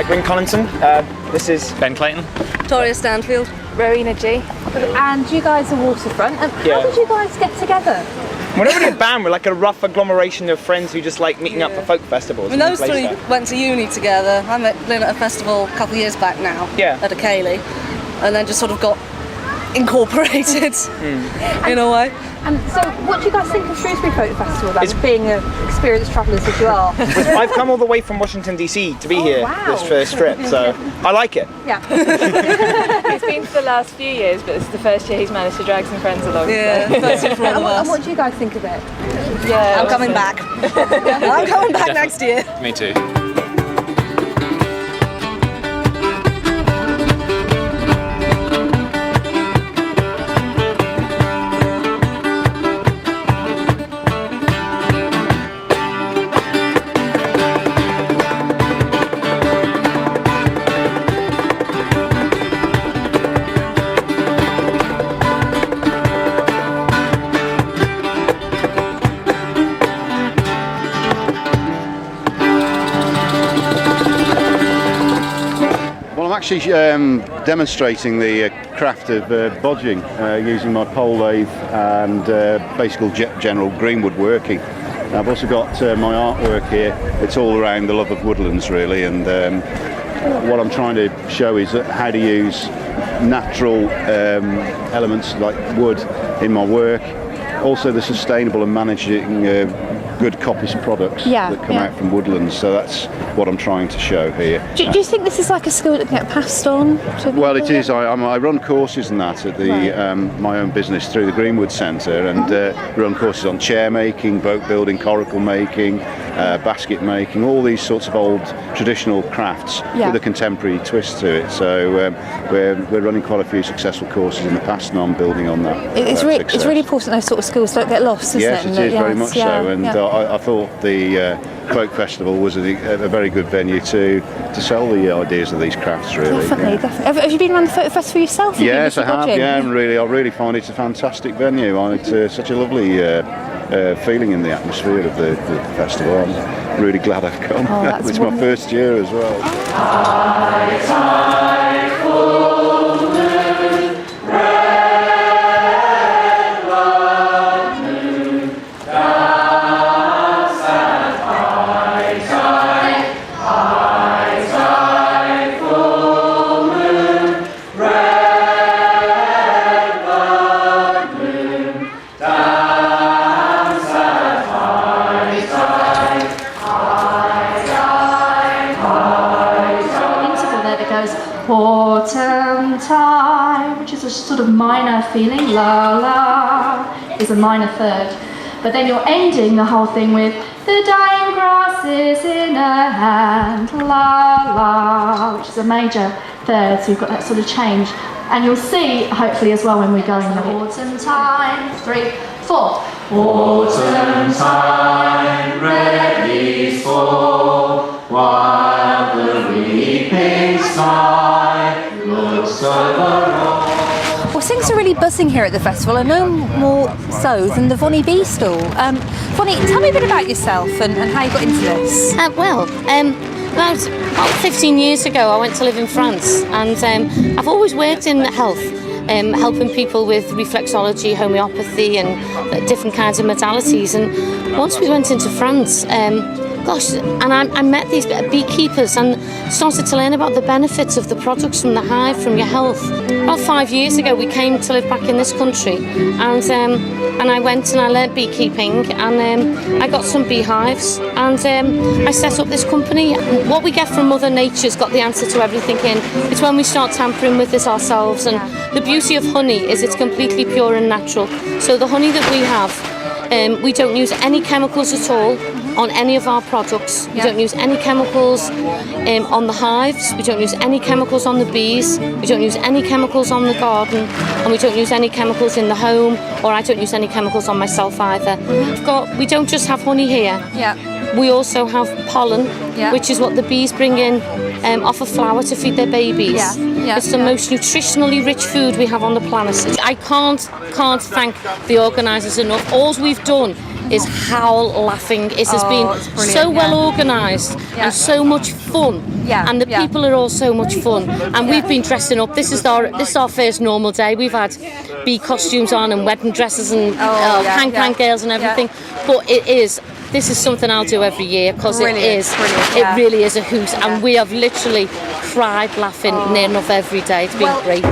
Bryn Collington. This is Ben Clayton. Victoria Stanfield. Rowena G. And you guys are Waterfront. How Yeah. did you guys get together? We're not really a band, we're like a rough agglomeration of friends who just like meeting up for folk festivals. And those play three stuff. went to uni together. I met Lynn at a festival a couple of years back now. Yeah. At a Cayley. And then just sort of got incorporated in a way. And so, what do you guys think of Shrewsbury Folk Festival then, being experienced travellers as you are? I've come all the way from Washington DC to be here wow. this first trip, so I like it. Yeah. He's been for the last few years, but this is the first year he's managed to drag some friends along. Yeah, So. first year for all of And us. what do you guys think of it? Yeah, I'm coming back. I'm coming back next year. Me too. Well, I'm actually demonstrating the craft of bodging using my pole lathe and basic general green woodworking. I've also got my artwork here. It's all around the love of woodlands, really, and what I'm trying to show is how to use natural elements like wood in my work. Also, the sustainable and managing good coppice products that come out from woodlands. So that's what I'm trying to show here. Do you think this is like a skill that can get passed on to people? Well, it is. I run courses and that at the my own business through the Greenwood Centre, and run courses on chair making, boat building, coracle making, basket making, all these sorts of old traditional crafts with a contemporary twist to it. So we're running quite a few successful courses in the past, and I'm building on that. It's really important those sort of skills don't get lost, isn't Yes, it? it is very much so, and I thought the folk festival was a very good venue to sell the ideas of these crafts. Really, Definitely. Have you been around the photo festival yourself? Yes, I have. Yeah, and I really find it's a fantastic venue. It's such a lovely feeling in the atmosphere of the festival. I'm really glad I've come. It's my first year as well. Autumn time, which is a sort of minor feeling, la la, is a minor third. But then you're ending the whole thing with the dying grass is in a hand, la la, which is a major third, so you've got that sort of change. And you'll see, hopefully as well when we're going with it. Autumn time, 3, 4. Autumn time, red leaves fall, while the weeping sky looks over all. Well, things are really buzzing here at the festival, and no more so than the Vonnie Bee stall. Vonnie, tell me a bit about yourself and how you got into this. About 15 years ago I went to live in France, and I've always worked in health, helping people with reflexology, homeopathy and different kinds of modalities. And once we went into France, I met these beekeepers and started to learn about the benefits of the products from the hive, from your health. About 5 years ago we came to live back in this country, and I went and I learnt beekeeping, and I got some beehives, and I set up this company. What we get from Mother Nature's got the answer to everything in. It's when we start tampering with this ourselves, and the beauty of honey is it's completely pure and natural. So the honey that we have, we don't use any chemicals at all on any of our products. We don't use any chemicals on the hives, we don't use any chemicals on the bees, we don't use any chemicals on the garden, and we don't use any chemicals in the home, or I don't use any chemicals on myself either. We don't just have honey here, we also have pollen, which is what the bees bring in off a flower to feed their babies. It's the most nutritionally rich food we have on the planet. I can't thank the organisers enough. All we've done is howl laughing. It has been so well organised and so much fun. Yeah, and the yeah. people are all so much fun. And we've been dressing up. This is our first normal day. We've had bee costumes on and wedding dresses and can girls and everything. But this is something I'll do every year because it really is a hoot. And we have literally cried laughing near enough every day. It's been great.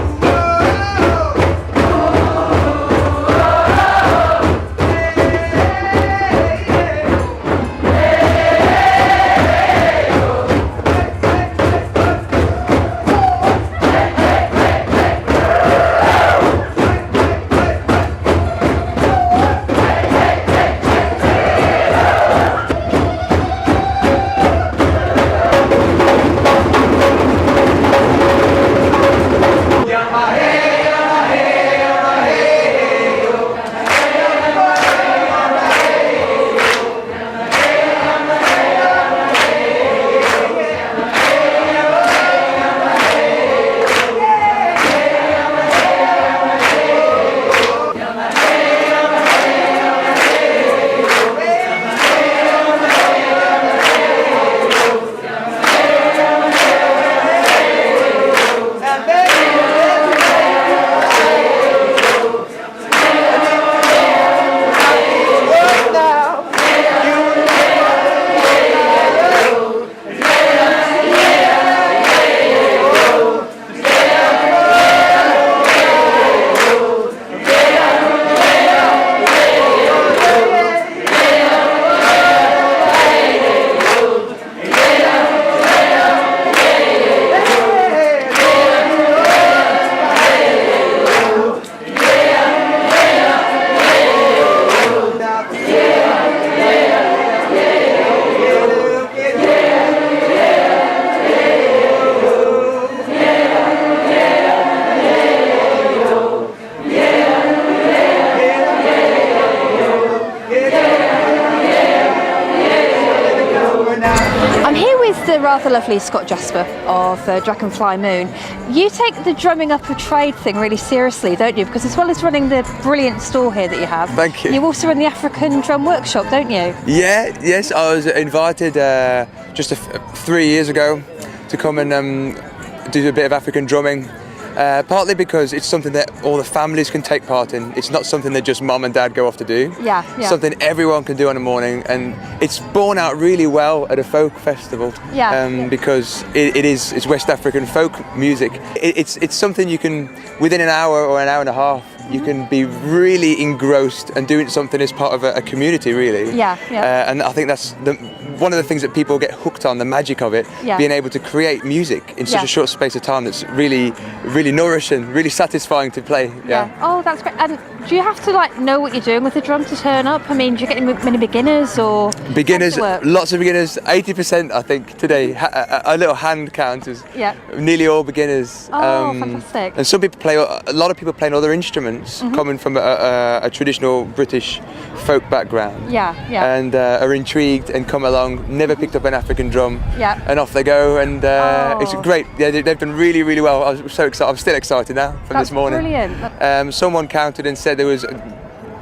The rather lovely Scott Jasper of Dragonfly Moon. You take the drumming up a trade thing really seriously, don't you? Because as well as running the brilliant store here that you have, thank you. You also run the African drum workshop, don't you? Yes, I was invited just 3 years ago to come and do a bit of African drumming. Partly because it's something that all the families can take part in. It's not something that just mum and dad go off to do. Yeah. Something everyone can do in the morning, and it's borne out really well at a folk festival. Because it's West African folk music. It's something you can, within an hour or an hour and a half, you can be really engrossed and doing something as part of a community, really. And I think that's one of the things that people get hooked on, the magic of it, being able to create music in such a short space of time. That's really, really nourishing, really satisfying to play. Oh, that's great. And do you have to know what you're doing with the drum to turn up? I mean, do you get many beginners or? Beginners, lots of beginners. 80% I think today. A little hand count is nearly all beginners. Oh, fantastic. And some people a lot of people playing other instruments, coming from a traditional British folk background. And are intrigued and come along, never picked up an African drum, and off they go, and it's great. They've done really, really well. I was so excited. I'm still excited now from this morning. Brilliant. Someone counted and said there was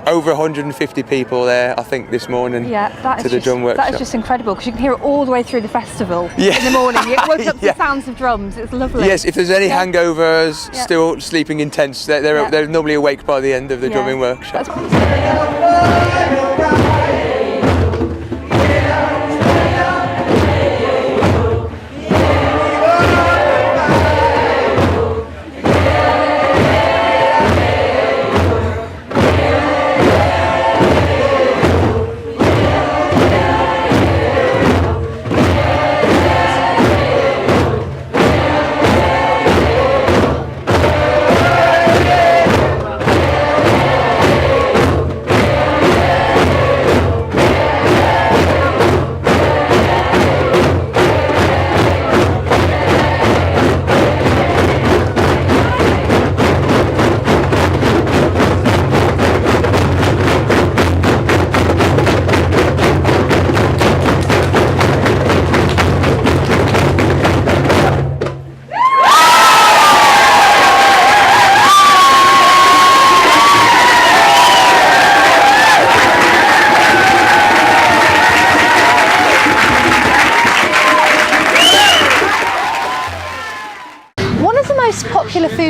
over 150 people there, I think, this morning to the drum workshop. That is just incredible, because you can hear it all the way through the festival in the morning. It wakes up to the sounds of drums. It's lovely. Yes, if there's any hangovers, still sleeping in tents, they're normally awake by the end of the drumming workshop.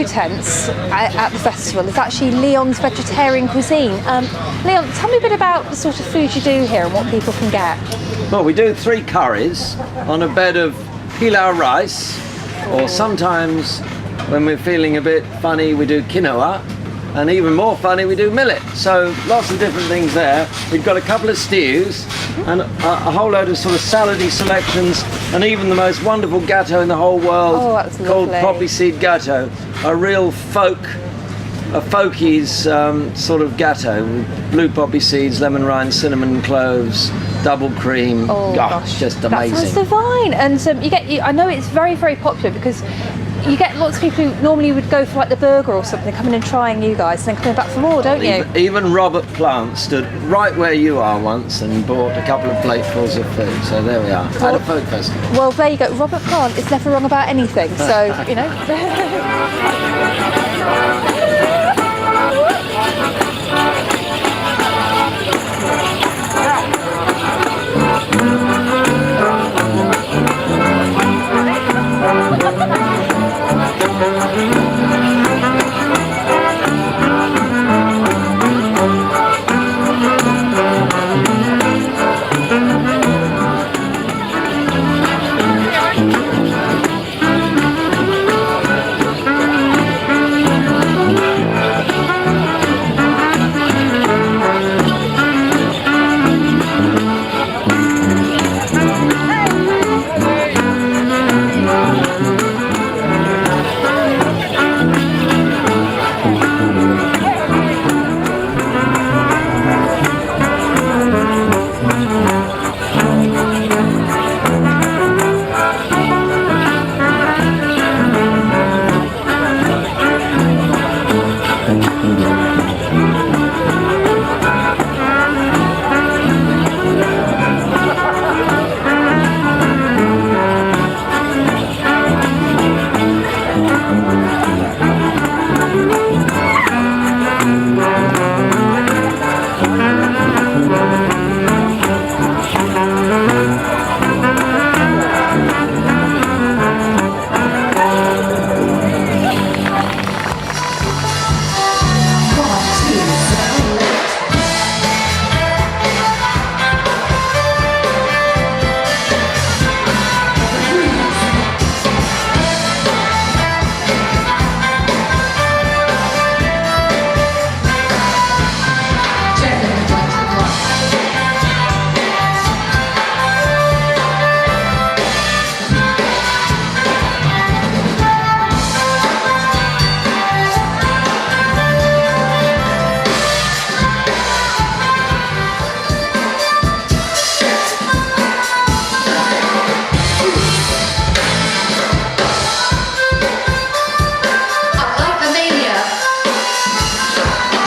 food tents at the festival is actually Leon's vegetarian cuisine. Leon, tell me a bit about the sort of food you do here and what people can get. Well, we do 3 curries on a bed of pilau rice, or sometimes when we're feeling a bit funny we do quinoa, and even more funny we do millet. So lots of different things there. We've got a couple of stews and a whole load of sort of salady selections, and even the most wonderful gâteau in the whole world called poppy seed gâteau, a real folkies sort of gâteau with blue poppy seeds, lemon rind, cinnamon cloves, double cream. Oh gosh, just amazing. That sounds divine. And I know it's very, very popular because you get lots of people who normally would go for like the burger or something, coming and trying you guys, and then coming back for more, don't you? Even Robert Plant stood right where you are once and bought a couple of platefuls of food. So there we are, at a folk festival. Well, there you go. Robert Plant is never wrong about anything. So you know.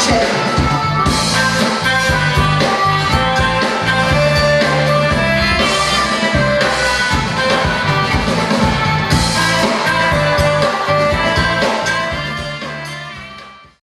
Check.